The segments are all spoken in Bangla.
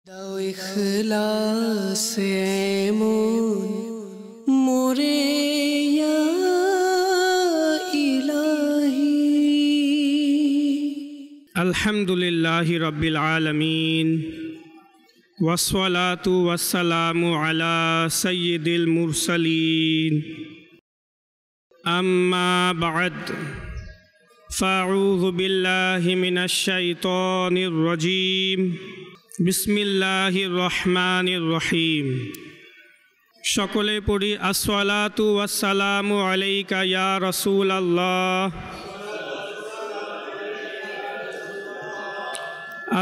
দাও ইখলাস এমন মোরে ইয়া ইলাহি। আলহামদুলিল্লাহি রাব্বিল আলামিন ওয়াসসালাতু ওয়াসসালামু আলা সাইয়্যিদিল মুরসালিন আম্মা বা'দ ফাআউযু বিল্লাহি মিনাশ শাইতানির রাজীম বিসমিল্লাহির রহমানির রহিম। সকলে পড়ি আসসালাতু ওয়াসসালামু আলাইকা ইয়া রাসূলাল্লাহ,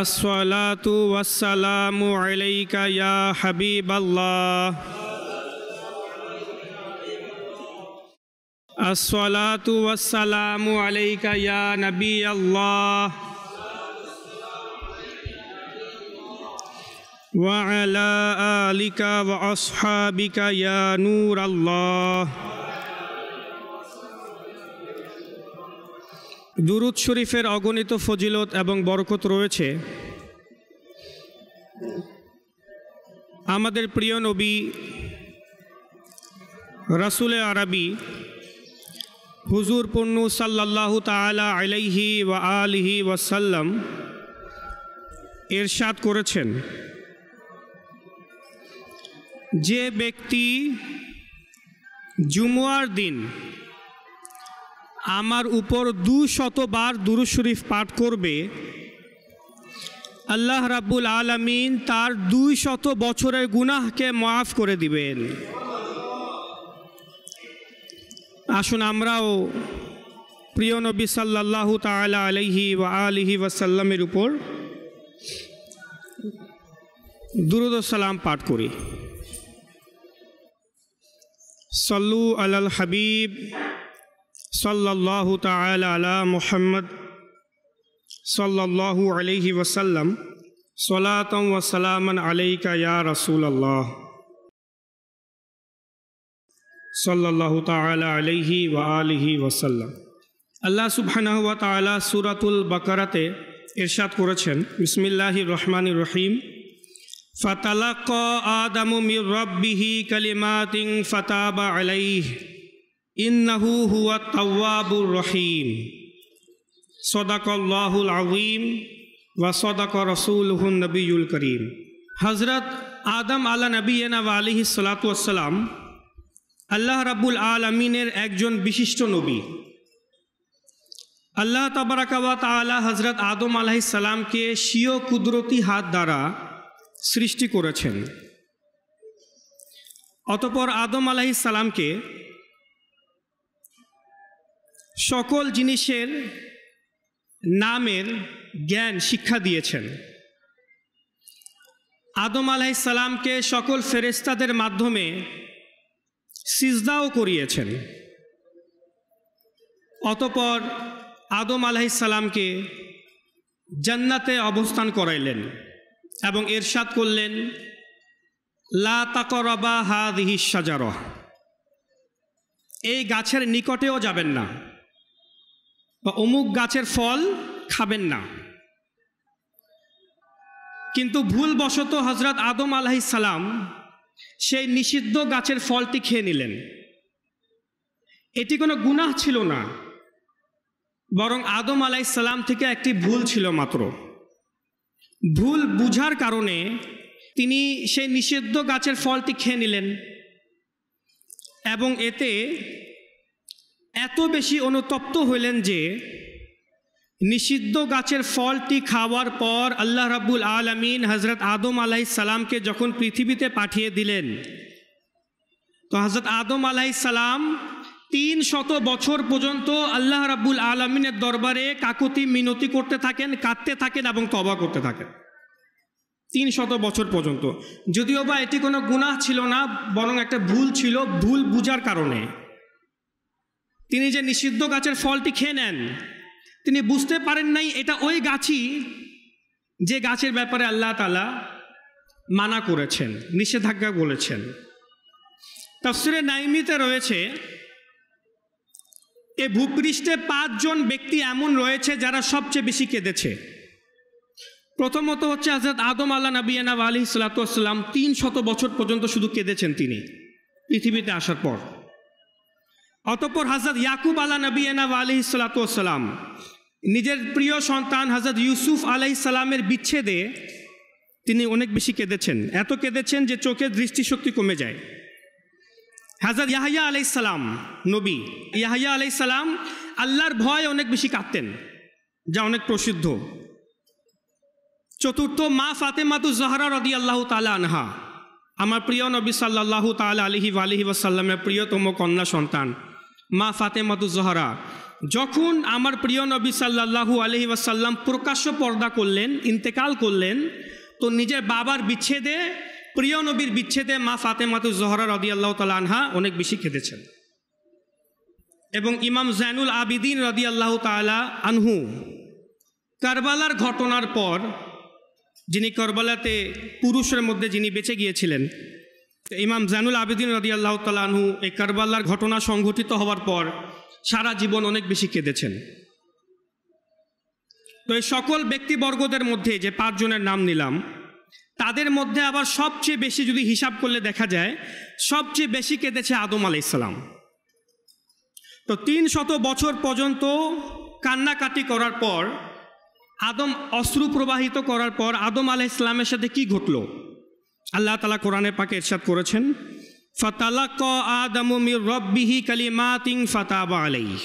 আসসালাতু ওয়াসসালামু আলাইকা ইয়া হাবিবাল্লাহ, আসসালাতু ওয়াসসালামু আলাইকা ইয়া নবিয়াল্লাহ ওয়া আলা আলিকা ওয়া আসহাবিকা ইয়া নূরাল্লাহ। দুরূদ শরীফের অগণিত ফজিলত এবং বরকত রয়েছে। আমাদের প্রিয় নবী রাসূলে আরবি হুজুর পন্নু সাল্লাল্লাহু তাআলা আলাইহি ওয়া আলিহি ওয়াসাল্লাম ইরশাদ করেছেন, যে ব্যক্তি জুমুয়ার দিন আমার উপর 200 বার দুরূদ শরীফ পাঠ করবে, আল্লাহ রাব্বুল আলামিন তার 200 বছরের গুনাহকে মাফ করে দিবেন। আসুন আমরাও প্রিয় নবী সাল্লাল্লাহু তাআলা আলাইহি ওয়া আলিহি ওয়াসাল্লামের উপর দুরূদ ও সালাম পাঠ করি। সল্লু আলাল হাবিব সাল্লাল্লাহু তাআলা আলা মুহাম্মদ সাল্লাল্লাহু আলাইহি ওয়াসাল্লাম সালাতান ওয়া সালামান আলাইকা ইয়া রাসূলুল্লাহ সাল্লাল্লাহু তাআলা আলাইহি ওয়া আলিহি ওয়াসাল্লাম। আল্লাহ সুবহানাহু ওয়া তাআলা সূরাতুল বাকারাতে ইরশাদ করেছেন, বিসমিল্লাহির রহমানির রহিম, ফাতালাক্কা আদামু মির রাব্বিহি কালিমাতিন ফাতাবা আলাইহি ইন্নাহু হুয়াত তাওয়াবুর রহিম। সাদাকাল্লাহুল আযীম ওয়া সাদাকা রাসূলুহুন নবিয়্যুল করিম। হযরত আদম আলা নবিয়িনা ওয়া আলাইহিস সালাতু ওয়াস সালাম আল্লাহ রাব্বুল আলামিনের একজন বিশিষ্ট নবী। আল্লাহ তাবারাকা ওয়া তাআলা হযরত আদম আলাইহিস সালামকে স্বীয় কুদরতি হাত দ্বারা সৃষ্টি করেছেন। অতঃপর আদম আলাইহিস সালামকে সকল জিনিসের নামের জ্ঞান শিক্ষা দিয়েছেন। আদম আলাইহিস সালামকে সকল ফেরেশতাদের মাধ্যমে সিজদাও করিয়েছেন। অতঃপর আদম আলাইহিস সালামকে জান্নাতে অবস্থান করাইলেন এবং ইরশাদ করলেন, লা তাকরাবা হাযিহিশ শাজারাহ, এই গাছের নিকটেও যাবেন না বা অমুক গাছের ফল খাবেন না। কিন্তু ভুলবশত হযরত আদম আলাইহিস সালাম সেই নিষিদ্ধ গাছের ফলটি খেয়ে নিলেন। এটি কোনো গুনাহ ছিল না, বরং আদম আলাইহিস সালাম থেকে একটি ভুল ছিল মাত্র। ভুল বুঝার কারণে তিনি সেই নিষিদ্ধ গাছের ফলটি খেয়ে নিলেন এবং এতে এত বেশি অনুতপ্ত হইলেন যে নিষিদ্ধ গাছের ফলটি খাওয়ার পর আল্লাহ রাব্বুল আলামিন হযরত আদম আলাইহিস সালামকে যখন পৃথিবীতে পাঠিয়ে দিলেন, তো হযরত আদম আলাইহিস সালাম 300 বছর পর্যন্ত আল্লাহ রাব্বুল আলামিনের দরবারে কাকুতি মিনতি করতে থাকেন, কাঁদতে থাকেন এবং তওবা করতে থাকেন 300 বছর পর্যন্ত। যদিও বা এটি কোনো গুনাহ ছিল না, বরং একটা ভুল ছিল। ভুল বুঝার কারণে তিনি যে নিষিদ্ধ গাছের ফলটি খেয়ে নেন, তিনি বুঝতে পারেন নাই এটা ওই গাছই যে গাছের ব্যাপারে আল্লাহ তাআলা মানা করেছেন, নিষেধাজ্ঞা বলেছেন। তাফসীরে নাইমিতে রয়েছে, এ ভূপৃষ্ঠে 5 জন ব্যক্তি এমন রয়েছে যারা সবচেয়ে বেশি কেঁদেছে। প্রথমত হচ্ছে হযরত আদম আল্লাহ নবিয়ানা আলাইহিস সালাতু ওয়াস সালাম 300 বছর পর্যন্ত শুধু কেঁদেছেন তিনি পৃথিবীতে আসার পর। অতঃপর হযরত ইয়াকুব আল্লাহ নবিয়ানা আলাইহিস সালাতু ওয়াস সালাম নিজের প্রিয় সন্তান হযরত ইউসুফ আলাইহিস সালামের বিচ্ছেদে তিনি অনেক বেশি কেঁদেছেন, এত কেঁদেছেন যে চোখের দৃষ্টিশক্তি কমে যায়। হযরত ইয়াহইয়া আলাইহিস সালাম নবী, ইয়াহইয়া আলাইহিস সালাম আল্লাহর ভয়ে অনেক বেশি কাঁদতেন, যা অনেক প্রসিদ্ধ। চতুর্থ, মা ফাতেমাতুজ জাহরা রাদিয়াল্লাহু তাআলা আনহা, আমার প্রিয় নবী সাল্লাল্লাহু তাআলা আলাইহি ওয়াসাল্লামের প্রিয়তম কন্যা সন্তান মা ফাতেমাতুজ জাহরা, যখন আমার প্রিয় নবী সাল্লাল্লাহু আলাইহি ওয়াসাল্লাম প্রকাশ্য পর্দা করলেন, ইন্তেকাল করলেন, তো নিজের বাবার বিচ্ছেদে, প্রিয় নবীর বিচ্ছেদে মা ফাতেমাতুজ জাহরা রাদিয়াল্লাহু তাআলা আনহা অনেক বেশি কেঁদেছেন। এবং ইমাম জাইনুল আবিদিন রাদিয়াল্লাহু তাআলা আনহু কারবালার ঘটনার পর, যিনি কারবালাতে পুরুষের মধ্যে যিনি বেঁচে গিয়েছিলেন, ইমাম জাইনুল আবিদিন রাদিয়াল্লাহু তাআলা আনহু এই কারবালার ঘটনা সংঘটিত হওয়ার পর সারা জীবন অনেক বেশি কেঁদেছেন। তো এই সকল ব্যক্তিবর্গদের মধ্যে যে 5 জনের নাম নিলাম, তাদের মধ্যে আবার সবচেয়ে বেশি যদি হিসাব করলে দেখা যায় সবচেয়ে বেশি কেঁদেছে আদম আলাইহিস সালাম। তো 300 বছর পর্যন্ত কান্নাকাটি করার পর, আদম অশ্রু প্রবাহিত করার পর আদম আলাইহিস সালামের সাথে কি ঘটল? আল্লাহ তাআলা কোরআনে পাকে ইরশাদ করেছেন, ফাতালাক্কা আদামু মির রাব্বিহি কালিমাতিন ফাতাবা আলাইহি,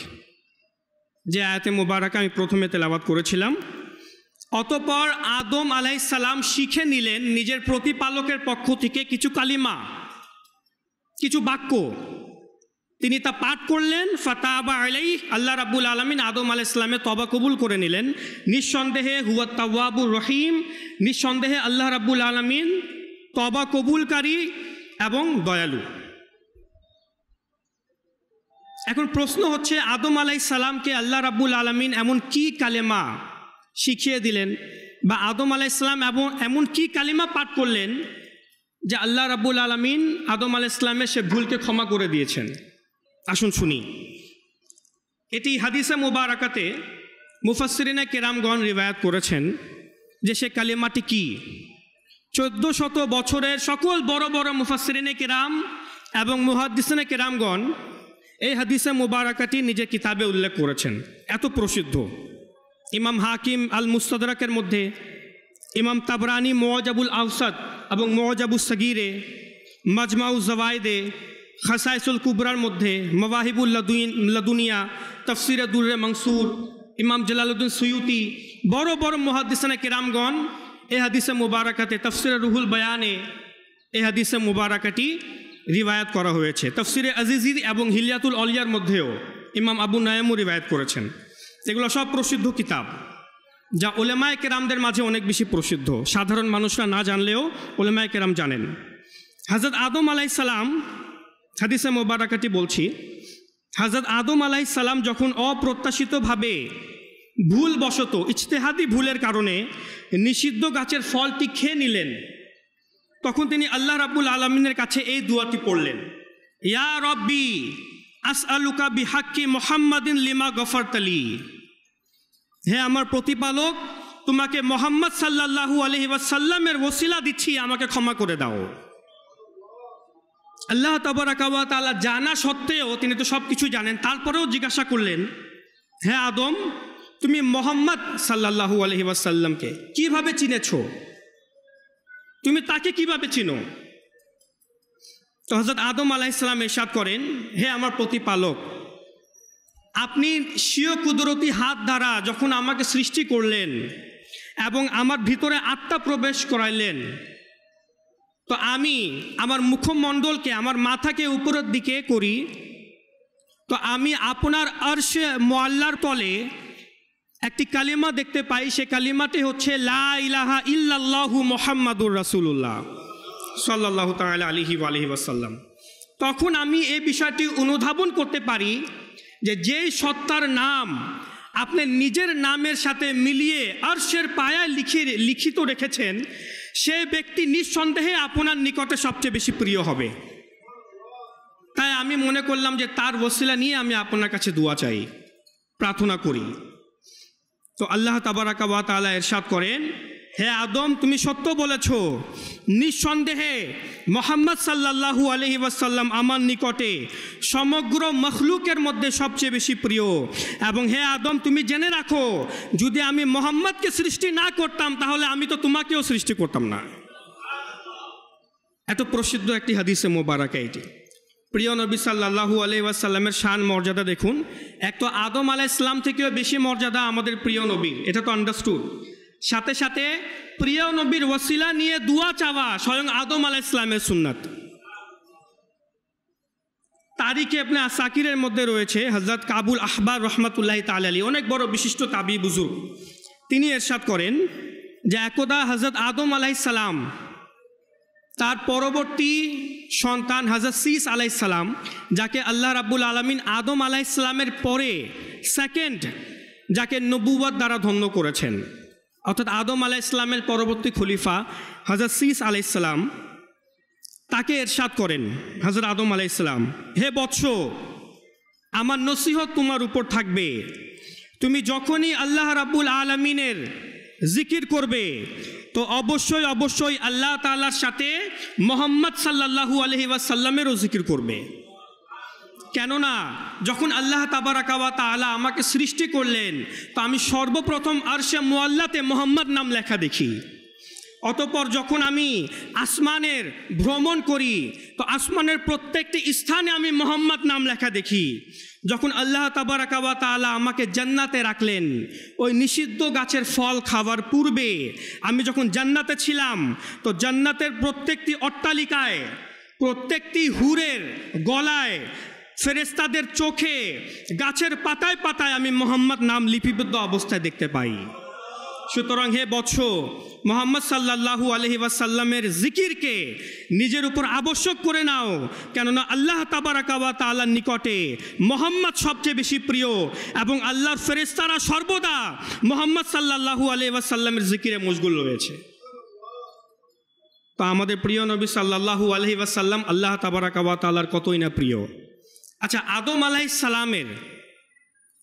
যে আয়াতে মুবারাকা আমি প্রথমে তেলাওয়াত করেছিলাম। অতঃপর আদম আলাইহিস সালাম শিখে নিলেন নিজের প্রতিপালকের পক্ষ থেকে কিছু কালিমা, কিছু বাক্য, তিনি তা পাঠ করলেন। ফাতাবা আলাইহি, আল্লাহ রাব্বুল আলামিন আদম আলাইহিস সালামের তওবা কবুল করে নিলেন। নিঃসন্দেহে হুয়া তাওয়াবুর রহিম, নিঃসন্দেহে আল্লাহ রাব্বুল আলামিন তওবা কবুলকারী এবং দয়ালু। এখন প্রশ্ন হচ্ছে, আদম আলাইহিস সালামকে আল্লাহ রাব্বুল আলামিন এমন কি কালেমা শিখিয়ে দিলেন, বা আদম আলাইহিস সালাম এমন কি কালিমা পাঠ করলেন যে আল্লাহ রাব্বুল আলামিন আদম আলাইহিস সালামের সে ভুলকে ক্ষমা করে দিয়েছেন? আসুন শুনি। এটি হাদিসে মুবারাকাতে মুফাসসিরিনে কেরামগণ রিওয়ায়াত করেছেন যে সে কালিমাটি কি। 1400 বছরের সকল বড় বড় মুফাসসিরিনে কেরাম এবং মুহাদ্দিসিনে কেরামগণ এই হাদিসে মুবারাকাটি নিজের কিতাবে উল্লেখ করেছেন, এত প্রসিদ্ধ। ইমাম হাকিম আল মুস্তাদরাকের মধ্যে, ইমাম তাবরানি মুআজাবুল আওসাত এবং মুআজাবুস সাগীরে, মাজমাউজ জাওয়ায়েদে, খাসাইসুল কুবরার মধ্যে, মাওয়াহিবুল লাদুনিয়া, তাফসিরে দুররে মনসুর, ইমাম জালালউদ্দিন সুয়ুতি, বড় বড় মুহাদ্দিসিনে কেরামগণ এই হাদিসে মুবারাকাতে, তাফসিরে রুহুল বয়ানে এই হাদিসে মুবারাকাটি রিওয়ায়াত করা হয়েছে। তাফসিরে আজিজি এবং হিলিয়াতুল আউলিয়ার মধ্যেও ইমাম আবু নাঈমও রিওয়ায়াত করেছেন। এগুলো সব প্রসিদ্ধ কিতাব, যা উলামায়ে কেরামদের মাঝে অনেক বেশি প্রসিদ্ধ, সাধারণ মানুষরা না জানলেও উলামায়ে কেরাম জানেন। হযরত আদম আলাইহিস সালাম, হাদিসে মুবারাকাটি বলছি, হযরত আদম আলাইহিস সালাম যখন অপ্রত্যাশিতভাবে ভুলবশত, ইজতিহাদি ভুলের কারণে নিষিদ্ধ গাছের ফলটি খেয়ে নিলেন, তখন তিনি আল্লাহ রাব্বুল আলামিনের কাছে এই দুআটি পড়লেন, ইয়া রব্বি আসআলুকা বিহাক্কি মুহাম্মাদিন লিমা গফরতালি, হে আমার প্রতিপালক, তোমাকে মুহাম্মদ সাল্লাল্লাহু আলাইহি ওয়াসাল্লামের ওসিলা দিচ্ছি, আমাকে ক্ষমা করে দাও। আল্লাহ তাবারাকা ওয়া তাআলা জানা সত্ত্বেও, তিনি তো সব কিছু জানেন, তারপরেও জিজ্ঞাসা করলেন, হে আদম, তুমি মুহাম্মদ সাল্লাল্লাহু আলাইহি ওয়াসাল্লামকে কিভাবে চিনেছো? তুমি তাকে কিভাবে চিনো? তো হযরত আদম আলাইহিস সালাম ইরশাদ করেন, হে আমার প্রতিপালক, আপনি স্বীয় কুদরতি হাত দ্বারা যখন আমাকে সৃষ্টি করলেন এবং আমার ভিতরে আত্মা প্রবেশ করাইলেন, তো আমি আমার মুখমণ্ডলকে, আমার মাথাকে উপরের দিকে করি, তো আমি আপনার আরশে মুআল্লার তলে একটি কালিমা দেখতে পাই। সে কালিমাটি হচ্ছে লা ইলাহা ইল্লাল্লাহু মুহাম্মাদুর রাসূলুল্লাহ সাল্লাল্লাহু তাআলা আলাইহি ওয়াসাল্লাম। তখন আমি এই বিষয়টি অনুধাবন করতে পারি যে যেই সত্তার নাম আপনি নিজের নামের সাথে মিলিয়ে আরশের পায়ায় লিখিত রেখেছেন, সে ব্যক্তি নিঃসন্দেহে আপনার নিকটে সবচেয়ে বেশি প্রিয় হবে। তাই আমি মনে করলাম যে তার ওসিলা নিয়ে আমি আপনার কাছে দোয়া চাই, প্রার্থনা করি। তো আল্লাহ তাবারাকা ওয়া তাআলা ইরশাদ করেন, হে আদম, তুমি সত্য বলেছ, নিঃসন্দেহে মুহাম্মদ সাল্লাল্লাহু আলাইহি ওয়াসাল্লাম আমার নিকটে সমগ্র মখলুকের মধ্যে সবচেয়ে বেশি প্রিয়। এবং হে আদম, তুমি জেনে রাখো, যদি আমি মুহাম্মদকে সৃষ্টি না করতাম তাহলে আমি তো তোমাকেও সৃষ্টি করতাম না। এত প্রসিদ্ধ একটি হাদিসে মোবারকা এটি। প্রিয় নবী সাল্লাল্লাহু আলাইহি ওয়াসাল্লামের শান মর্যাদা দেখুন। এক তো আদম আলাইহিস সালাম থেকেও বেশি মর্যাদা আমাদের প্রিয় নবীর, এটা তো আন্ডারস্টুড। সাথে সাথে প্রিয় নবীর ওয়াসিলা নিয়ে দোয়া চাওয়া স্বয়ং আদম আলাইহিস সালামের সুন্নাত। তারিখে আপনি আসাকিরের মধ্যে রয়েছে হযরত কাবুল আহবার রহমাতুল্লাহি তাআলা আলাইহি, অনেক বড় বিশিষ্ট তাবি বুজুর্গ। তিনি ইরশাদ করেন যে একদা হযরত আদম আলাইহিস সালাম তার পরবর্তী সন্তান হযরত শীস আলাইহিস সালাম, যাকে আল্লাহ রাব্বুল আলামিন আদম আলাইহিস সালামের পরে সেকেন্ড যাকে নবুয়ত দ্বারা ধন্য করেছেন, অর্থাৎ আদম আলাইহিস সালামের পরবর্তী খলিফা হযরত শীস আলাইহিস সালাম, তাকে ইরশাদ করেন হযরত আদম আলাইহিস সালাম, হে বৎস, আমার নসিহত তোমার উপর থাকবে, তুমি যখনই আল্লাহ রাব্বুল আলামিনের জিকির করবে তো অবশ্যই অবশ্যই আল্লাহ তাআলার সাথে মুহাম্মদ সাল্লাল্লাহু আলাইহি ওয়াসাল্লামেরও জিকির করবে। কেননা যখন আল্লাহ তাবারাকা ওয়া তাআলা আমাকে সৃষ্টি করলেন তো আমি সর্বপ্রথম আরশে মুআল্লাতে মুহাম্মদ নাম লেখা দেখি। অতঃপর যখন আমি আসমানের ভ্রমণ করি তো আসমানের প্রত্যেকটি স্থানে আমি মুহাম্মদ নাম লেখা দেখি। যখন আল্লাহ তাবারাকা ওয়া তাআলা আমাকে জান্নাতে রাখলেন, ওই নিষিদ্ধ গাছের ফল খাওয়ার পূর্বে আমি যখন জান্নাতে ছিলাম তো জান্নাতের প্রত্যেকটি অট্টালিকায়, প্রত্যেকটি হুরের গলায়, ফেরেশতাদের চোখে, গাছের পাতায় পাতায় আমি মুহাম্মদ নাম লিপিবদ্ধ অবস্থায় দেখতে পাই। সুতরাং হে বৎস, মুহাম্মদ সাল্লাল্লাহু আলাইহি ওয়াসাল্লামের জিকিরকে নিজের উপর আবশ্যক করে নাও, কেননা আল্লাহ তাবারাকা ওয়া তাআলার নিকটে মুহাম্মদ সবচেয়ে বেশি প্রিয় এবং আল্লাহর ফেরেশতারা সর্বদা মুহাম্মদ সাল্লাল্লাহু আলাইহি ওয়াসাল্লামের জিকিরে মশগুল রয়েছে। তো আমাদের প্রিয় নবী সাল্লাল্লাহু আলাইহি ওয়াসাল্লাম আল্লাহ তাবারাকা ওয়া তাআলার কতই না প্রিয়। আচ্ছা, আদম আলাইহিস সালামের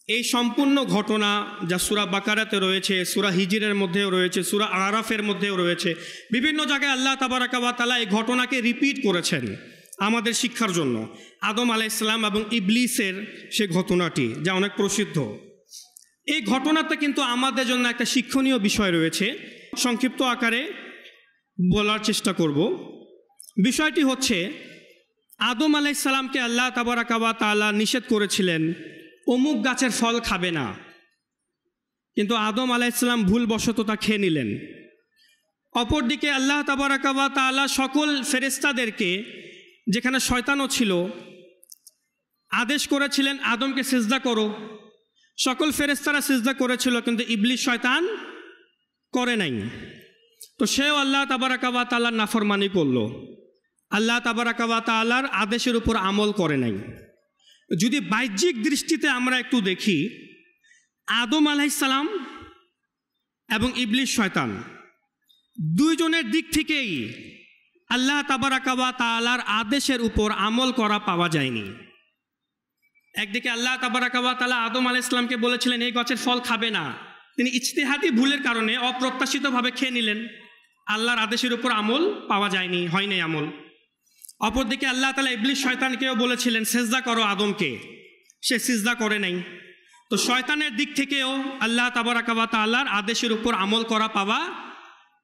এই সম্পূর্ণ ঘটনা যা সূরা বাকারাতে রয়েছে, সূরা হিজরের মধ্যেও রয়েছে, সূরা আরাফের মধ্যেও রয়েছে, বিভিন্ন জায়গায় আল্লাহ তাবারাকা ওয়া তাআলা এই ঘটনাকে রিপিট করেছেন আমাদের শিক্ষার জন্য। আদম আলাইহিস সালাম এবং ইবলিসের সে ঘটনাটি যা অনেক প্রসিদ্ধ, এই ঘটনাতে কিন্তু আমাদের জন্য একটা শিক্ষণীয় বিষয় রয়েছে। সংক্ষিপ্ত আকারে বলার চেষ্টা করব। বিষয়টি হচ্ছে, আদম আলাইহিস সালামকে আল্লাহ তাবারাকা ওয়া তাআলা নিষেধ করেছিলেন অমুক গাছের ফল খাবে না, কিন্তু আদম আলাইহিস সালাম ভুলবশত তা খেয়ে নিলেন। অপরদিকে আল্লাহ তাবারাকা ওয়া তাআলা সকল ফেরেশতাদেরকে, যেখানে শয়তানও ছিল, আদেশ করেছিলেন আদমকে সিজদা করো। সকল ফেরেশতারা সিজদা করেছিল, কিন্তু ইবলিস শয়তান করে নাই। তো সেও আল্লাহ তাবারাকা ওয়া তাআলার নাফরমানি করলো, আল্লাহ তাবারাকা ওয়া তাআলার আদেশের উপর আমল করে নাই। যদি বাহ্যিক দৃষ্টিতে আমরা একটু দেখি, আদম আলাইহিস সালাম এবং ইবলিস শয়তান দুইজনের দিক থেকেই আল্লাহ তাবারাকা ওয়া তাআলার আদেশের উপর আমল করা পাওয়া যায়নি। একদিকে আল্লাহ তাবারাকা ওয়া তাআলা আদম আলাইহিস সালামকে বলেছিলেন এই গাছের ফল খাবে না, তিনি ইজতিহাদি ভুলের কারণে অপ্রত্যাশিতভাবে খেয়ে নিলেন, আল্লাহর আদেশের উপর আমল পাওয়া যায়নি, হয়নি আমল। অপরদিকে আল্লাহ তাআলা ইবলিস শয়তানকেও বলেছিলেন সিজদা করো আদমকে, সে সিজদা করে নাই। তো শয়তানের দিক থেকেও আল্লাহ তাবারাকা ওয়া তাআলার আদেশের উপর আমল করা পাওয়া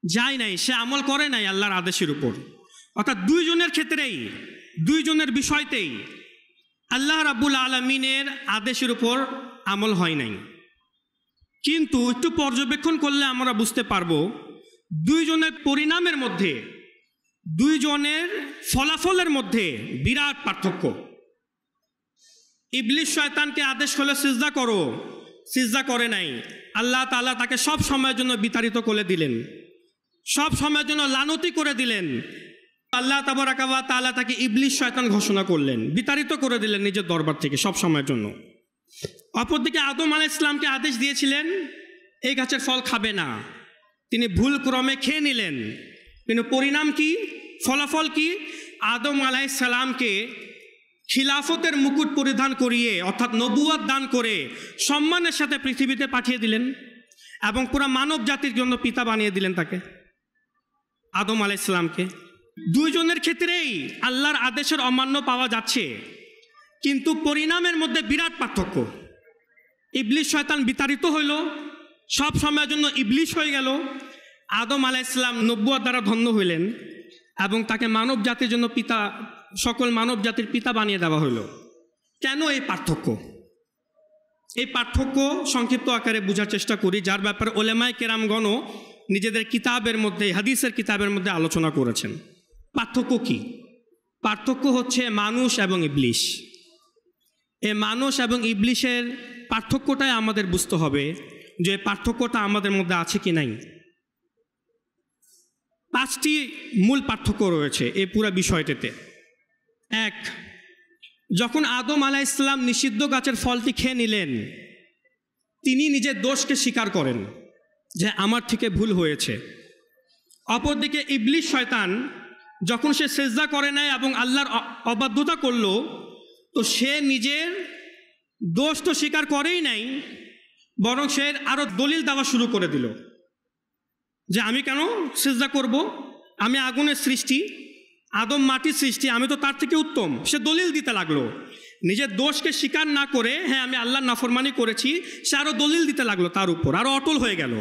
যায় নাই, সে আমল করে নাই আল্লাহর আদেশের উপর। অর্থাৎ দুইজনের ক্ষেত্রেই, দুইজনের বিষয়তেই আল্লাহ রাব্বুল আলামিনের আদেশের উপর আমল হয় নাই। কিন্তু একটু পর্যবেক্ষণ করলে আমরা বুঝতে পারবো দুইজনের পরিণামের মধ্যে, দুইজনের ফলাফলের মধ্যে বিরাট পার্থক্য। ইবলিস শয়তানকে আদেশ হলো সিজদা করো, সিজদা করে নাই, আল্লাহ তাআলা তাকে সব সময়ের জন্য বিতাড়িত করে দিলেন, সব সময়ের জন্য লানতি করে দিলেন। আল্লাহ তাবারাকা ওয়া তাআলা তাকে ইবলিস শয়তান ঘোষণা করলেন, বিতাড়িত করে দিলেন নিজের দরবার থেকে সব সময়ের জন্য। অপরদিকে আদম আলাইহিস সালামকে আদেশ দিয়েছিলেন এই গাছের ফল খাবে না, তিনি ভুল ক্রমে খেয়ে নিলেন। কিন্তু পরিণাম কি, ফলাফল কি? আদম আলাইহিস সালামকে খিলাফতের মুকুট পরিধান করিয়ে, অর্থাৎ নবুয়ত দান করে সম্মানের সাথে পৃথিবীতে পাঠিয়ে দিলেন। এবং পুরো মানব জাতির জন্য পিতা বানিয়ে দিলেন তাকে, আদম আলাইহিস সালামকে। দুইজনের ক্ষেত্রেই আল্লাহর আদেশের অমান্য পাওয়া যাচ্ছে, কিন্তু পরিণামের মধ্যে বিরাট পার্থক্য। ইবলিস শয়তান বিতাড়িত হইল, সব সময়ের জন্য ইবলিস হয়ে গেল। আদম আলাইহিস সালাম নবুয়ত দ্বারা ধন্য হইলেন এবং তাকে মানব জাতির জন্য পিতা, সকল মানব জাতির পিতা বানিয়ে দেওয়া হইল। কেন এই পার্থক্য? এই পার্থক্য সংক্ষিপ্ত আকারে বোঝার চেষ্টা করি, যার ব্যাপারে ওলেমায়ে কেরামগণও নিজেদের কিতাবের মধ্যে, হাদিসের কিতাবের মধ্যে আলোচনা করেছেন। পার্থক্য কি? পার্থক্য হচ্ছে মানুষ এবং ইবলিস। এই মানুষ এবং ইবলিসের পার্থক্যটাই আমাদের বুঝতে হবে, যে পার্থক্যটা আমাদের মধ্যে আছে কি নাই। 5টি মূল পার্থক্য রয়েছে এই পুরো বিষয়টিতে। 1, যখন আদম আলাইহিস সালাম নিষিদ্ধ গাছের ফলটি খেয়ে নিলেন, তিনি নিজের দোষকে স্বীকার করেন যে আমার থেকে ভুল হয়েছে। অপরদিকে ইবলিস শয়তান যখন সে সিজদা করে নাই এবং আল্লাহর অবাধ্যতা করল, তো সে নিজের দোষ তো স্বীকার করেই নাই, বরং সে আরও দলিল দেওয়া শুরু করে দিল যে আমি কেন সিজদা করব, আমি আগুনের সৃষ্টি, আদম মাটির সৃষ্টি, আমি তো তার থেকে উত্তম। সে দলিল দিতে লাগলো, নিজের দোষকে স্বীকার না করে, হ্যাঁ আমি আল্লাহর নাফরমানি করেছি, সে আরও দলিল দিতে লাগলো, তার উপর আরও অটল হয়ে গেল।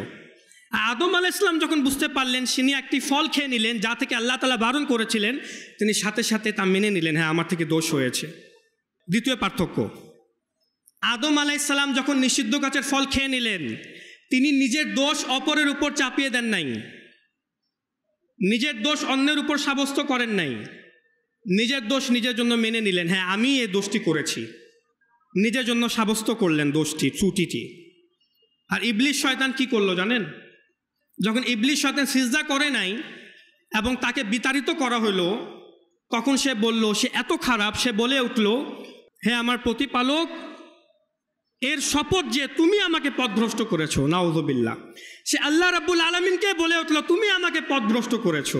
আদম আলাইহিস সালাম যখন বুঝতে পারলেন, তিনি একটি ফল খেয়ে নিলেন যা থেকে আল্লাহ তাআলা বারণ করেছিলেন, তিনি সাথে সাথে তা মেনে নিলেন, হ্যাঁ আমার থেকে দোষ হয়েছে। দ্বিতীয় পার্থক্য, আদম আলাইহিস সালাম যখন নিষিদ্ধ গাছের ফল খেয়ে নিলেন, তিনি নিজের দোষ অপরের উপর চাপিয়ে দেন নাই, নিজের দোষ অন্যের উপর সাব্যস্ত করেন নাই, নিজের দোষ নিজের জন্য মেনে নিলেন, হ্যাঁ আমি এই দোষটি করেছি, নিজের জন্য সাব্যস্ত করলেন দোষটি, ত্রুটিটি। আর ইবলিস শয়তান কি করলো জানেন? যখন ইবলিস শয়তান সিজদা করে নাই এবং তাকে বিতাড়িত করা হলো, তখন সে বলল, সে এত খারাপ, সে বলে উঠল, হে আমার প্রতিপালক, এর শপথ যে তুমি আমাকে পথভ্রষ্ট করেছো। নাউযুবিল্লাহ। সে আল্লাহ রাব্বুল আলামিনকে বলে উঠল, তুমি আমাকে পথভ্রষ্ট করেছো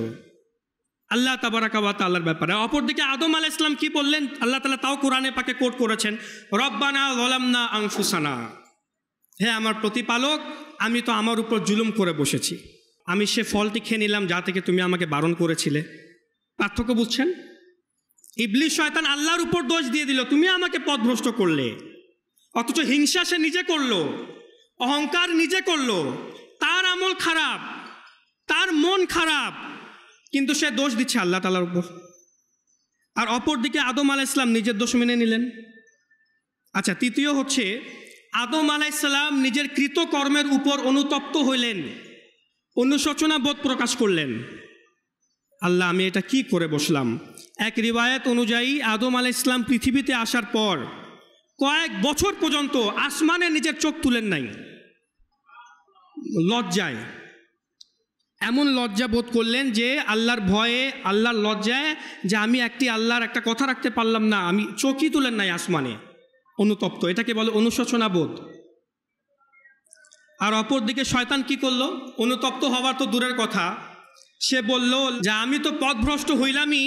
আল্লাহ তাবারাকা ওয়া তাআলার ব্যাপারে। অপরদিকে আদম আলাইহিস সালাম কি বললেন? আল্লাহ তাআলা তাও কোরআনে পাকে কোট করেছেন, রব্বানা যালামনা আনফুসানা, হে আমার প্রতিপালক, আমি তো আমার উপর জুলুম করে বসেছি, আমি সে ফলটি খেয়ে নিলাম যা থেকে তুমি আমাকে বারণ করেছিলে। পার্থক্য বুঝছেন? ইবলিস শয়তান আল্লাহর উপর দোষ দিয়ে দিল, তুমি আমাকে পথভ্রষ্ট করলে, অথচ হিংসা সে নিজে করলো, অহংকার নিজে করলো, তার আমল খারাপ, তার মন খারাপ, কিন্তু সে দোষ দিচ্ছে আল্লাহ তাআলার উপর। আর অপরদিকে আদম আলাইহিস সালাম নিজের দোষ মেনে নিলেন। আচ্ছা, তৃতীয় হচ্ছে, আদম আলাইহিস সালাম নিজের কৃতকর্মের উপর অনুতপ্ত হইলেন, অনুশোচনা বোধ প্রকাশ করলেন, আল্লাহ আমি এটা কি করে বসলাম। এক রিওয়ায়াত অনুযায়ী আদম আলাইহিস সালাম পৃথিবীতে আসার পর কয়েক বছর পর্যন্ত আসমানে নিজের চোখ তুলেন নাই, লজ্জায়, এমন লজ্জা বোধ করলেন যে আল্লাহর ভয়ে, আল্লাহর লজ্জায়, যে আমি আল্লাহর একটা কথা রাখতে পারলাম না, আমি চোখই তুলেন নাই আসমানে, অনুতপ্ত। এটাকে বলে অনুশোচনা বোধ। আর অপরদিকে শয়তান কি করলো? অনুতপ্ত হওয়ার তো দূরের কথা, সে বলল যে আমি তো পথভ্রষ্ট হইলামই,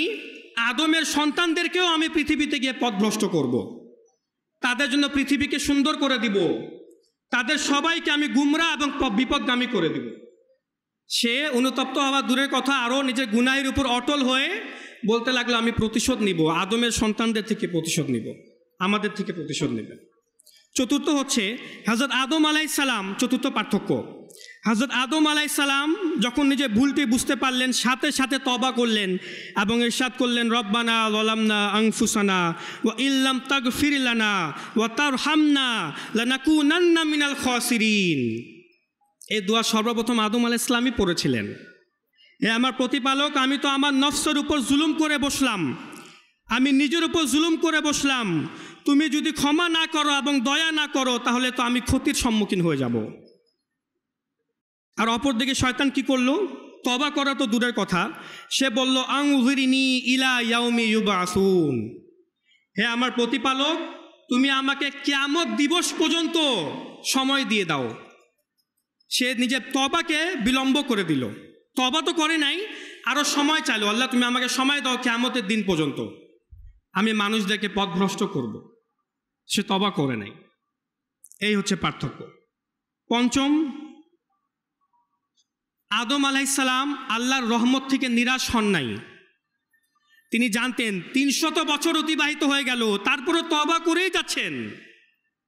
আদমের সন্তানদেরকেও আমি পৃথিবীতে গিয়ে পথভ্রষ্ট করব, তাদের জন্য পৃথিবীকে সুন্দর করে দিব, তাদের সবাইকে আমি গুমরা এবং বিপদগামী করে দিব। সে অনুতপ্ত হওয়া দূরের কথা, আরও নিজের গুনাহের উপর অটল হয়ে বলতে লাগলো আমি প্রতিশোধ নিব, আদমের সন্তানদের থেকে প্রতিশোধ নিব, আমাদের থেকে প্রতিশোধ নেবে। চতুর্থ হচ্ছে হযরত আদম আলাইহিস সালাম, চতুর্থ পার্থক্য, হযরত আদম আলাইহিস সালাম যখন নিজের ভুলটি বুঝতে পারলেন, সাথে সাথে তওবা করলেন এবং ইরশাদ করলেন, রব্বানা যালামনা আনফুসানা ওয়া ইল্লাম তাগফির লানা ওয়া তারহামনা লানাকুনান্না মিনাল খাসিরিন। এই দোয়া সর্বপ্রথম আদম আলাইহিস সালামই পড়েছিলেন, হে আমার প্রতিপালক, আমি তো আমার নফসের উপর জুলুম করে বসলাম, আমি নিজের উপর জুলুম করে বসলাম, তুমি যদি ক্ষমা না করো এবং দয়া না করো, তাহলে তো আমি ক্ষতির সম্মুখীন হয়ে যাব। আর অপরদিকে শয়তান কি করলো? তওবা করা তো দূরের কথা, সে বলল, আনযিরনি ইলা ইয়াউমি ইউবআসুন, হে আমার প্রতিপালক, তুমি আমাকে কিয়ামত দিবস পর্যন্ত সময় দিয়ে দাও। সে নিজের তওবাকে বিলম্ব করে দিল, তওবা তো করে নাই, আরও সময় চাইলো, আল্লাহ তুমি আমাকে সময় দাও কিয়ামতের দিন পর্যন্ত, আমি মানুষদেরকে পথভ্রষ্ট করব। সে তওবা করে নাই। এই হচ্ছে পার্থক্য। পঞ্চম, আদম আলাইহিসসালাম আল্লাহর রহমত থেকে নিরাশ হন নাই। তিনি জানতেন 300 বছর অতিবাহিত হয়ে গেল, তারপরে তওবা করেই যাচ্ছেন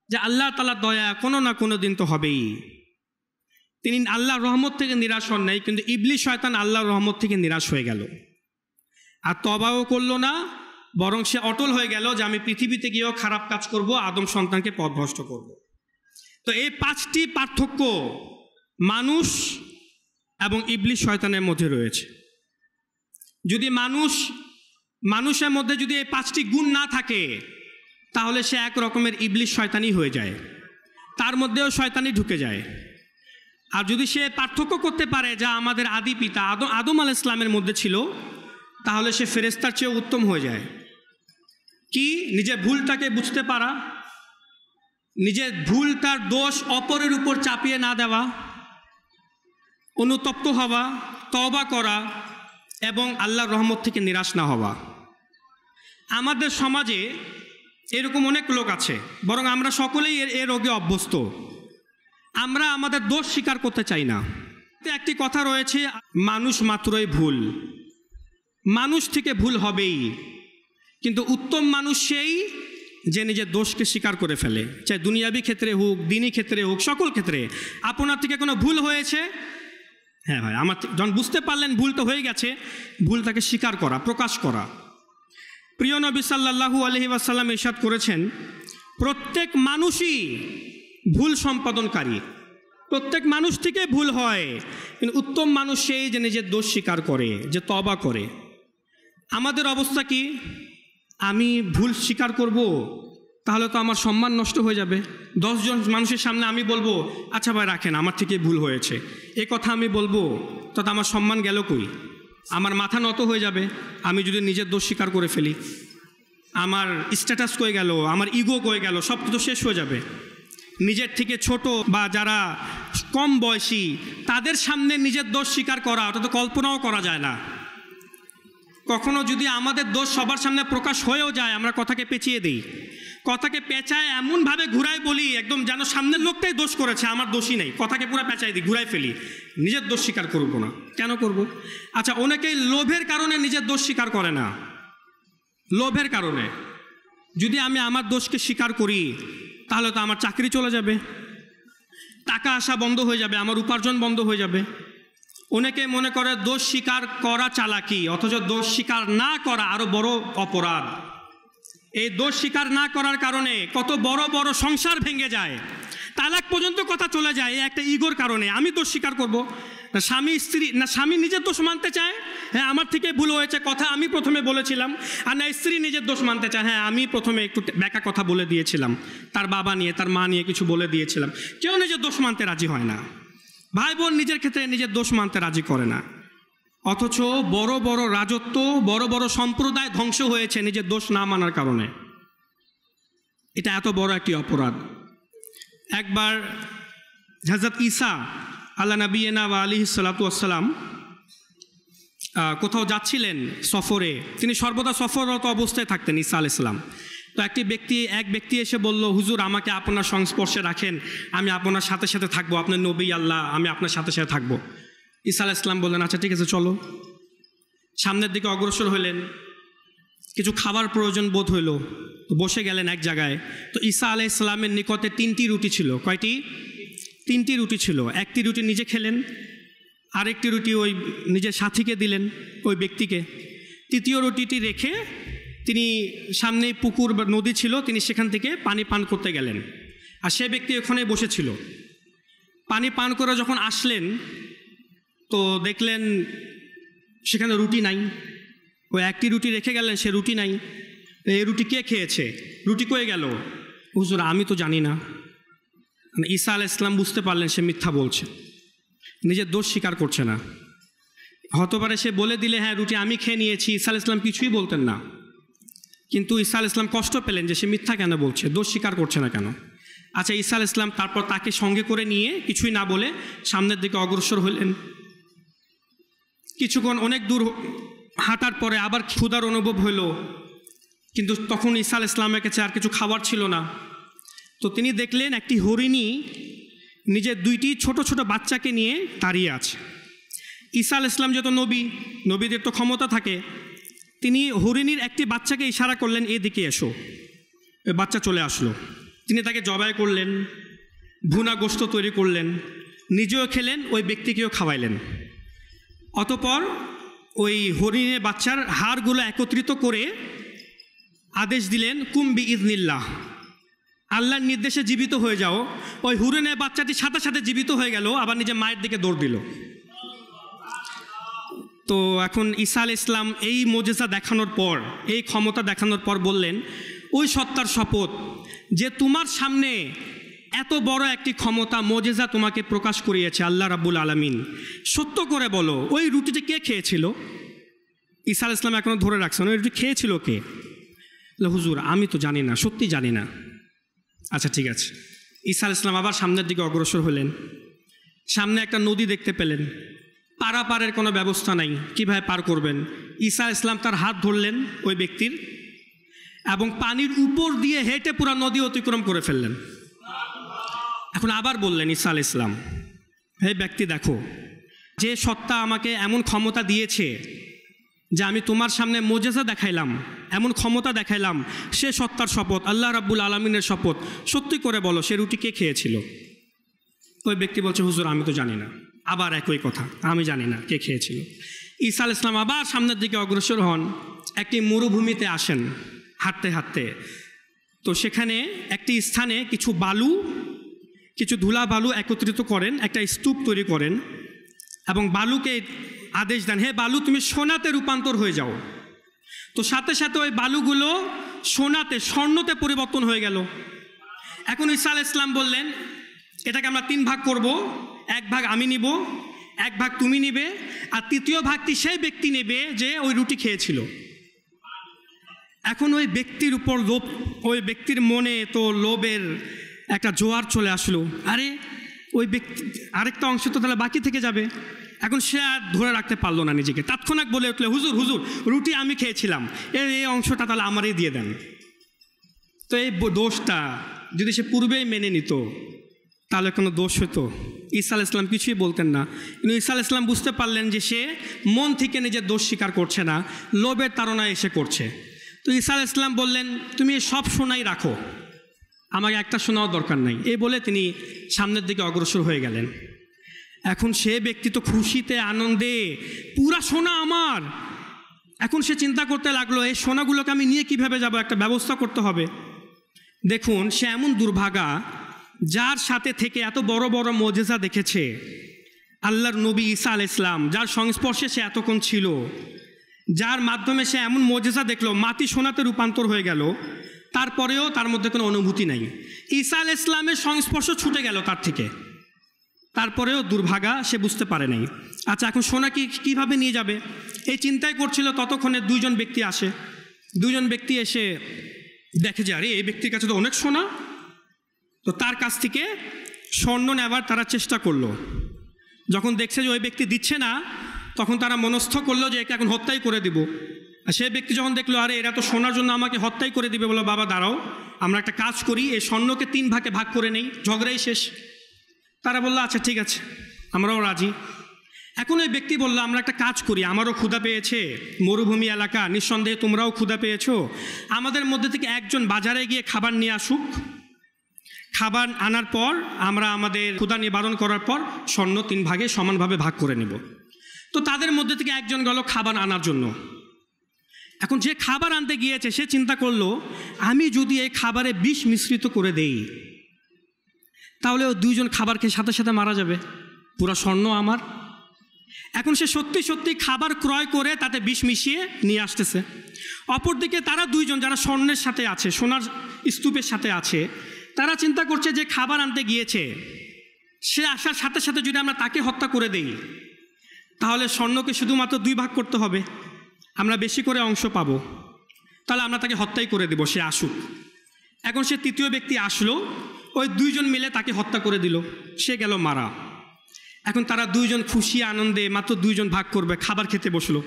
যে আল্লাহ তাআলার দয়া কোনো না কোনো দিন তো হবেই। তিনি আল্লাহর রহমত থেকে নিরাশ হন নাই, কিন্তু ইবলিস শয়তান আল্লাহর রহমত থেকে নিরাশ হয়ে গেল আর তওবাও করলো না, বরং সে অটল হয়ে গেল যে আমি পৃথিবীতে গিয়েও খারাপ কাজ করব, আদম সন্তানকে পথভ্রষ্ট করব। তো এই 5টি পার্থক্য মানুষ এবং ইবলিস শয়তানের মধ্যে রয়েছে। যদি মানুষের মধ্যে যদি এই 5টি গুণ না থাকে, তাহলে সে এক রকমের ইবলিস শয়তানি হয়ে যায়, তার মধ্যেও শয়তানি ঢুকে যায়। আর যদি সে পার্থক্য করতে পারে যা আমাদের আদি পিতা আদম আলাইহিস সালামের মধ্যে ছিল, তাহলে সে ফেরেশতার চেয়ে উত্তম হয়ে যায়। কি? নিজের ভুলটাকে বুঝতে পারা, নিজের ভুল তার দোষ অপরের উপর চাপিয়ে না দেওয়া, অনুতপ্ত হওয়া, তওবা করা এবং আল্লাহর রহমত থেকে নিরাশ না হওয়া। আমাদের সমাজে এরকম অনেক লোক আছে, বরং আমরা সকলেই এর রোগে অভ্যস্ত। আমরা আমাদের দোষ স্বীকার করতে চাই না। একটি কথা রয়েছে, মানুষ মাত্রই ভুল, মানুষ থেকে ভুল হবেই, কিন্তু উত্তম মানুষ সেই যে নিজের দোষকে স্বীকার করে ফেলে, চাই দুনিয়াবি ক্ষেত্রে হোক, দিনী ক্ষেত্রে হোক, সকল ক্ষেত্রে। আপনার থেকে কোনো ভুল হয়েছে, হ্যাঁ ভাই আমার যখন বুঝতে পারলেন ভুল তো হয়ে গেছে, ভুলটাকে স্বীকার করা, প্রকাশ করা। প্রিয় নবী সাল্লাল্লাহু আলাইহি ওয়াসাল্লাম ইরশাদ করেছেন, প্রত্যেক মানুষই ভুল সম্পাদনকারী, প্রত্যেক মানুষ থেকে ভুল হয়, কিন্তু উত্তম মানুষ সেই যে নিজের দোষ স্বীকার করে, যে তওবা করে। আমাদের অবস্থা কি? আমি ভুল স্বীকার করব, তাহলে তো আমার সম্মান নষ্ট হয়ে যাবে। 10 জন মানুষের সামনে আমি বলবো, আচ্ছা ভাই রাখেন, আমার থেকে ভুল হয়েছে, এ কথা আমি বলবো, তত আমার সম্মান গেল কই? আমার মাথা নত হয়ে যাবে আমি যদি নিজের দোষ স্বীকার করে ফেলি। আমার স্ট্যাটাস কয়ে গেল, আমার ইগো কয়ে গেল, সব তো শেষ হয়ে যাবে। নিজের থেকে ছোট বা যারা কম বয়সী তাদের সামনে নিজের দোষ স্বীকার করা, ওটা তো কল্পনাও করা যায় না। কখনো যদি আমাদের দোষ সবার সামনে প্রকাশ হয়েও যায়, আমরা কথাকে পেঁচিয়ে দিই, কথাকে পেঁচায় এমনভাবে ঘুরাই বলি একদম যেন সামনের লোকটাই দোষ করেছে, আমার দোষই নেই, কথাকে পুরো পেঁচাই দিই, ঘুরাই ফেলি, নিজের দোষ স্বীকার করবো না। কেন করব? আচ্ছা, অনেকেই লোভের কারণে নিজের দোষ স্বীকার করে না। লোভের কারণে যদি আমি আমার দোষকে স্বীকার করি, তাহলে তো আমার চাকরি চলে যাবে, টাকা আসা বন্ধ হয়ে যাবে, আমার উপার্জন বন্ধ হয়ে যাবে। অনেকে মনে করে দোষ স্বীকার করা চালাকি, অথচ দোষ স্বীকার না করা আরো বড় অপরাধ। এই দোষ স্বীকার না করার কারণে কত বড় বড় সংসার ভেঙে যায়, তালাক পর্যন্ত কথা চলে যায় একটা ইগোর কারণে। আমি দোষ স্বীকার করব না, স্বামী নিজের দোষ মানতে চায়, হ্যাঁ আমার থেকে ভুল হয়েছে, কথা আমি প্রথমে বলেছিলাম। আর না, স্ত্রী নিজের দোষ মানতে চায়, হ্যাঁ আমি প্রথমে একটু ব্যাকা কথা বলে দিয়েছিলাম, তার বাবা নিয়ে, তার মা নিয়ে কিছু বলে দিয়েছিলাম। কেউ নিজের দোষ মানতে রাজি হয় না। ভাই বোন নিজের ক্ষেত্রে নিজের দোষ মানতে রাজি করে না, অথচ বড় বড় রাজত্ব, বড় বড় সম্প্রদায় ধ্বংস হয়েছে নিজের দোষ না মানার কারণে। এটা এত বড় একটি অপরাধ। একবার হযরত ঈসা আলা নবিয়িনা ওয়া আলাইহিস সালাতু ওয়াস সালাম কোথাও যাচ্ছিলেন সফরে, তিনি সর্বদা সফররত অবস্থায় থাকতেন ঈসা আলাইহিস সালাম। তো এক ব্যক্তি এসে বলল, হুজুর আমাকে আপনার সংস্পর্শে রাখেন, আমি আপনার সাথে সাথে থাকবো, আপনার নবী আল্লাহ, আমি আপনার সাথে সাথে থাকবো। ঈসা আলাইহিস সালাম বললেন, আচ্ছা ঠিক আছে চলো। সামনের দিকে অগ্রসর হলেন, কিছু খাবার প্রয়োজন বোধ হইল, তো বসে গেলেন এক জায়গায়। তো ঈসা আলাইহিস সালামের নিকটে 3টি রুটি ছিল। কয়টি? 3টি রুটি ছিল। একটি রুটি নিজে খেলেন, আরেকটি রুটি ওই নিজের সাথীকে দিলেন, ওই ব্যক্তিকে। তৃতীয় রুটিটি রেখে তিনি সামনেই পুকুর বা নদী ছিল, তিনি সেখান থেকে পানি পান করতে গেলেন। আর সে ব্যক্তি ওখানে বসেছিল। পানি পান করে যখন আসলেন, তো দেখলেন সেখানে রুটি নাই। ওই একটি রুটি রেখে গেলেন, সে রুটি নাই। এই রুটি কে খেয়েছে? রুটি কয়ে গেল? হুজুর আমি তো জানি না। ঈসা আলাইহিস সালাম বুঝতে পারলেন সে মিথ্যা বলছে, নিজের দোষ স্বীকার করছে না। হতে পারে সে বলে দিলে, হ্যাঁ রুটি আমি খেয়ে নিয়েছি, ঈসা আলাইহিস সালাম কিছুই বলতেন না। কিন্তু ঈসা আলাইহিস সালাম কষ্ট পেলেন যে সে মিথ্যা কেন বলছে, দোষ স্বীকার করছে না কেন। আচ্ছা, ঈসা আলাইহিস সালাম তারপর তাকে সঙ্গে করে নিয়ে কিছুই না বলে সামনের দিকে অগ্রসর হলেন। কিছুক্ষণ অনেক দূর হাঁটার পরে আবার ক্ষুধার অনুভব হইল, কিন্তু তখন ঈসা আলাইহিস সালামের কাছে আর কিছু খাবার ছিল না। তো তিনি দেখলেন একটি হরিণী নিজের 2টি ছোট ছোট বাচ্চাকে নিয়ে দাঁড়িয়ে আছে। ঈসা আলাইহিস সালাম যত নবীদের তো ক্ষমতা থাকে, তিনি হরিণীর একটি বাচ্চাকে ইশারা করলেন, এদিকে এসো। ওই বাচ্চা চলে আসলো। তিনি তাকে জবাই করলেন, ভুনা গোশত তৈরি করলেন, নিজেও খেলেন, ওই ব্যক্তিকেও খাওয়াইলেন। অতঃপর ওই হরিণের বাচ্চার হাড়গুলো একত্রিত করে আদেশ দিলেন, কুম বিইজনিল্লাহ, আল্লাহর নির্দেশে জীবিত হয়ে যাও। ওই হরিণের বাচ্চাটি সাথে সাথে জীবিত হয়ে গেল, আবার নিজের মায়ের দিকে দৌড় দিল। তো এখন ঈসা আলাইহিস সালাম এই মুজিজা দেখানোর পর, এই ক্ষমতা দেখানোর পর বললেন, ওই সত্তার শপথ যে তোমার সামনে এত বড় একটি ক্ষমতা মুজিজা তোমাকে প্রকাশ করিয়েছে আল্লাহ রাব্বুল আলামিন, সত্য করে বলো ওই রুটিটি কে খেয়েছিল? ঈসা আলাইহিস সালাম এখনো ধরে রাখছেন, ওই রুটি খেয়েছিল কে? হুজুর আমি তো জানি না, সত্যি জানি না। আচ্ছা ঠিক আছে। ঈসা আলাইহিস সালাম আবার সামনের দিকে অগ্রসর হলেন। সামনে একটা নদী দেখতে পেলেন, পারাপারের কোনো ব্যবস্থা নাই, কীভাবে পার করবেন? ঈসা আলাইহিস সালাম তার হাত ধরলেন ওই ব্যক্তির, এবং পানির উপর দিয়ে হেঁটে পুরা নদী অতিক্রম করে ফেললেন। এখন আবার বললেন ঈসা আলাইহিস সালাম, হে ব্যক্তি দেখো, যে সত্তা আমাকে এমন ক্ষমতা দিয়েছে যে আমি তোমার সামনে মুজিজা দেখাইলাম, এমন ক্ষমতা দেখাইলাম, সে সত্তার শপথ, আল্লাহ রাব্বুল আলামিনের শপথ, সত্যি করে বলো সে রুটি কে খেয়েছিল? ওই ব্যক্তি বলছে, হুজুর আমি তো জানি না। আবার একই কথা, আমি জানি না কে খেয়েছিল। ঈসা আলাইহিস সালাম আবার সামনের দিকে অগ্রসর হন, একটি মরুভূমিতে আসেন হাঁটতে হাঁটতে। তো সেখানে একটি স্থানে কিছু বালু, কিছু ধুলা বালু একত্রিত করেন, একটা স্তূপ তৈরি করেন, এবং বালুকে আদেশ দেন, হে বালু তুমি সোনাতে রূপান্তর হয়ে যাও। তো সাথে সাথে ওই বালুগুলো সোনাতে, স্বর্ণতে পরিবর্তন হয়ে গেল। এখন ঈসা আলাইহিস সালাম বললেন, এটাকে আমরা 3 ভাগ করব, 1 ভাগ আমি নিব, 1 ভাগ তুমি নিবে, আর 3য় ভাগটি সেই ব্যক্তি নেবে যে ওই রুটি খেয়েছিল। এখন ওই ব্যক্তির উপর লোভ, ওই ব্যক্তির মনে তো লোভের একটা জোয়ার চলে আসলো, আরে ওই ব্যক্তি আরেকটা অংশ তো তাহলে বাকি থেকে যাবে। এখন সে আর ধরে রাখতে পারলো না নিজেকে, তৎক্ষণাৎ বলে উঠলো, হুজুর হুজুর রুটি আমি খেয়েছিলাম, এই অংশটা তাহলে আমারই দিয়ে দেন। তো এই দোষটা যদি সে পূর্বেই মেনে নিত তাহলে কোনো দোষ হতো? ঈসা আলাইহিস সালাম কিছুই বলতেন না। কিন্তু ঈসা আলাইহিস সালাম বুঝতে পারলেন যে সে মন থেকে নিজের দোষ স্বীকার করছে না, লোভের তাড়নায় এসে করছে। তো ঈসা আলাইহিস সালাম বললেন, তুমি সব সোনাই রাখো, আমাকে একটা সোনাও দরকার নাই। এই বলে তিনি সামনের দিকে অগ্রসর হয়ে গেলেন। এখন সে ব্যক্তি তো খুশিতে আনন্দে, পুরা সোনা আমার। এখন সে চিন্তা করতে লাগলো, এই সোনাগুলোকে আমি নিয়ে কিভাবে যাব, একটা ব্যবস্থা করতে হবে। দেখুন সে এমন দুর্ভাগা, যার সাথে থেকে এত বড় বড় মুজিজা দেখেছে আল্লাহর নবী ঈসা আলাইহিস সালাম, যার সংস্পর্শে সে এতক্ষণ ছিল, যার মাধ্যমে সে এমন মুজিজা দেখলো, মাটি সোনাতে রূপান্তর হয়ে গেল, তারপরেও তার মধ্যে কোনো অনুভূতি নাই। ঈসা আলাইহিস সালামের সংস্পর্শ ছুটে গেল তার থেকে, তারপরেও দুর্ভাগা, সে বুঝতে পারে নাই। আচ্ছা এখন সোনা কীভাবে নিয়ে যাবে এই চিন্তাই করছিল, ততক্ষণে 2 জন ব্যক্তি আসে। 2 জন ব্যক্তি এসে দেখে যে আরে এই ব্যক্তির কাছে তো অনেক সোনা। তো তার কাছ থেকে স্বর্ণ নেওয়ার তারা চেষ্টা করলো। যখন দেখছে যে ওই ব্যক্তি দিচ্ছে না, তখন তারা মনস্থ করলো যে একে এখন হত্যাই করে দিব। আর সেই ব্যক্তি যখন দেখলো আরে এরা তো সোনার জন্য আমাকে হত্যাই করে দিবে, বলো বাবা দাঁড়াও, আমরা একটা কাজ করি, এই স্বর্ণকে 3 ভাগে ভাগ করে নেই, ঝগড়াই শেষ। তারা বললো আচ্ছা ঠিক আছে, আমরাও রাজি। এখন ওই ব্যক্তি বললো, আমরা একটা কাজ করি, আমারও ক্ষুধা পেয়েছে, মরুভূমি এলাকা, নিঃসন্দেহে তোমরাও ক্ষুধা পেয়েছো, আমাদের মধ্যে থেকে একজন বাজারে গিয়ে খাবার নিয়ে আসুক, খাবার আনার পর আমরা আমাদের ক্ষুধা নিবারণ করার পর স্বর্ণ 3 ভাগে সমানভাবে ভাগ করে নেব। তো তাদের মধ্যে থেকে একজন গেল খাবার আনার জন্য। এখন যে খাবার আনতে গিয়েছে সে চিন্তা করলো, আমি যদি এই খাবারে বিষ মিশ্রিত করে দেই তাহলে ও 2 জন খাবার খেয়ে সাথে সাথে মারা যাবে, পুরো স্বর্ণ আমার। এখন সে সত্যি সত্যি খাবার ক্রয় করে তাতে বিষ মিশিয়ে নিয়ে আসতেছে। অপরদিকে তারা 2 জন যারা স্বর্ণের সাথে আছে, সোনার স্তূপের সাথে আছে, তারা চিন্তা করছে যে খাবার আনতে গিয়েছে, সে আসার সাথে সাথে যদি আমরা তাকে হত্যা করে দেই তাহলে স্বর্ণকে শুধুমাত্র 2 ভাগ করতে হবে, আমরা বেশি করে অংশ পাবো, তাহলে আমরা তাকে হত্যাই করে দেব, সে আসুক। এখন সে 3য় ব্যক্তি আসলো, ওই 2 জন মিলে তাকে হত্যা করে দিল, সে গেল মারা। এখন তারা 2 জন খুশি আনন্দে মাত্র 2 জন ভাগ করবে, খাবার খেতে বসলো।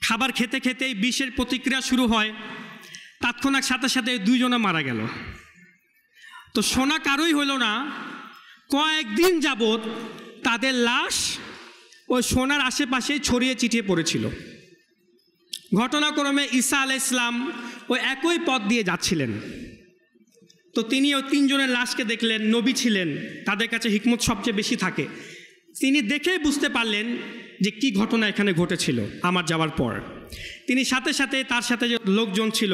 খাবার খেতে খেতেই বিষের প্রতিক্রিয়া শুরু হয়, তৎক্ষণাৎ সাথে সাথে 2 জনে মারা গেল। তো সোনা কারোই হলো না, কয়েকদিন যাবৎ তাদের লাশ ওই সোনার আশেপাশেই ছড়িয়ে ছিটিয়ে পড়েছিল। ঘটনাক্রমে ঈসা আলাইহিস সালাম ওই একই পথ দিয়ে যাচ্ছিলেন। তো তিনি ওই তিনজনের লাশকে দেখলেন, নবী ছিলেন, তাদের কাছে হিকমত সবচেয়ে বেশি থাকে। তিনি দেখেই বুঝতে পারলেন যে কি ঘটনা এখানে ঘটেছিল আমার যাওয়ার পর। তিনি সাথে সাথে তার সাথে যে লোকজন ছিল,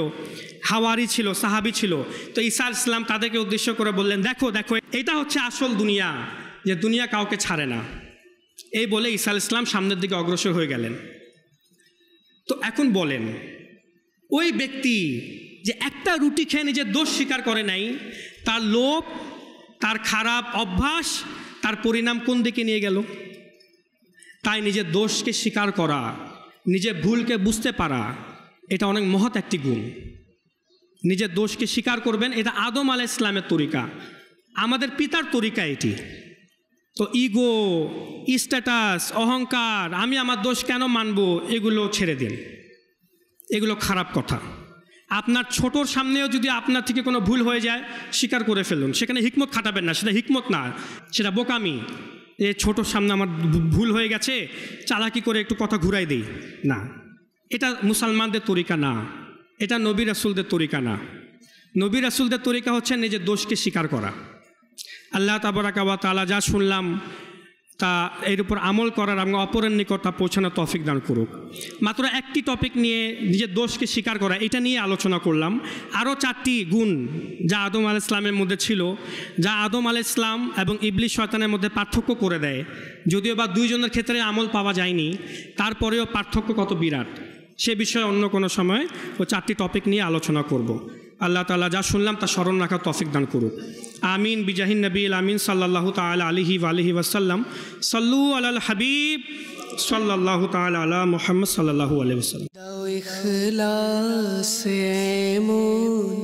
হাওয়ারি ছিল, সাহাবি ছিল, তো ঈসা আলাইহিস সালাম তাদেরকে উদ্দেশ্য করে বললেন, দেখো দেখো, এটা হচ্ছে আসল দুনিয়া, যে দুনিয়া কাউকে ছাড়ে না। এই বলে ঈসা আলাইহিস সালাম সামনের দিকে অগ্রসর হয়ে গেলেন। তো এখন বলেন, ওই ব্যক্তি যে একটা রুটি খেয়ে নিজের দোষ স্বীকার করে নাই, তার লোভ, তার খারাপ অভ্যাস, তার পরিণাম কোন দিকে নিয়ে গেল? তাই নিজের দোষকে স্বীকার করা, নিজের ভুলকে বুঝতে পারা, এটা অনেক মহৎ একটি গুণ। নিজের দোষকে স্বীকার করবেন, এটা আদম আলাইহিস সালামের তরিকা, আমাদের পিতার তরিকা এটি। তো ইগো, স্ট্যাটাস, অহংকার, আমি আমার দোষ কেন মানব, এগুলো ছেড়ে দিন, এগুলো খারাপ কথা। আপনার ছোটোর সামনেও যদি আপনার থেকে কোনো ভুল হয়ে যায়, স্বীকার করে ফেলুন, সেখানে হিকমত খাটাবেন না, সেটা হিকমত না, সেটা বোকামি। এ ছোটোর সামনে আমার ভুল হয়ে গেছে, চালাকি করে একটু কথা ঘুরাই দেই না, এটা মুসলমানদের তরিকা না, এটা নবী রাসূলদের তরিকা না। নবী রাসূলদের তরিকা হচ্ছে নিজের দোষকে স্বীকার করা। আল্লাহ তাবারাকা ওয়া তাআলা যা শুনলাম তা এর উপর আমল করার এবং অপরের নিকট তা পৌঁছানোর তৌফিক দান করুক। মাত্র একটি টপিক নিয়ে, নিজের দোষকে স্বীকার করা, এটা নিয়ে আলোচনা করলাম। আরও 4টি গুণ যা আদম আলাইহিস সালামের মধ্যে ছিল, যা আদম আলাইহিস সালাম এবং ইবলিস শয়তানের মধ্যে পার্থক্য করে দেয়। যদিও বা দুইজনের ক্ষেত্রে আমল পাওয়া যায়নি, তারপরেও পার্থক্য কত বিরাট, সে বিষয়ে অন্য কোনো সময় ও 4টি টপিক নিয়ে আলোচনা করব। আল্লাহ তাআলা যা শুনলাম তা স্মরণ রাখার তৌফিক দান করুক। আমিন বিজাহিন নবীল আমিন সাল্লাল্লাহু তাআলা আলাইহি ওয়া আলিহি ওয়াসাল্লাম। সাল্লু আলাল হাবিব সাল্লাল্লাহু তাআলা আলা মুহাম্মদ সাল্লাল্লাহু আলাইহি ওয়াসাল্লাম। দাও ইখলাস এমন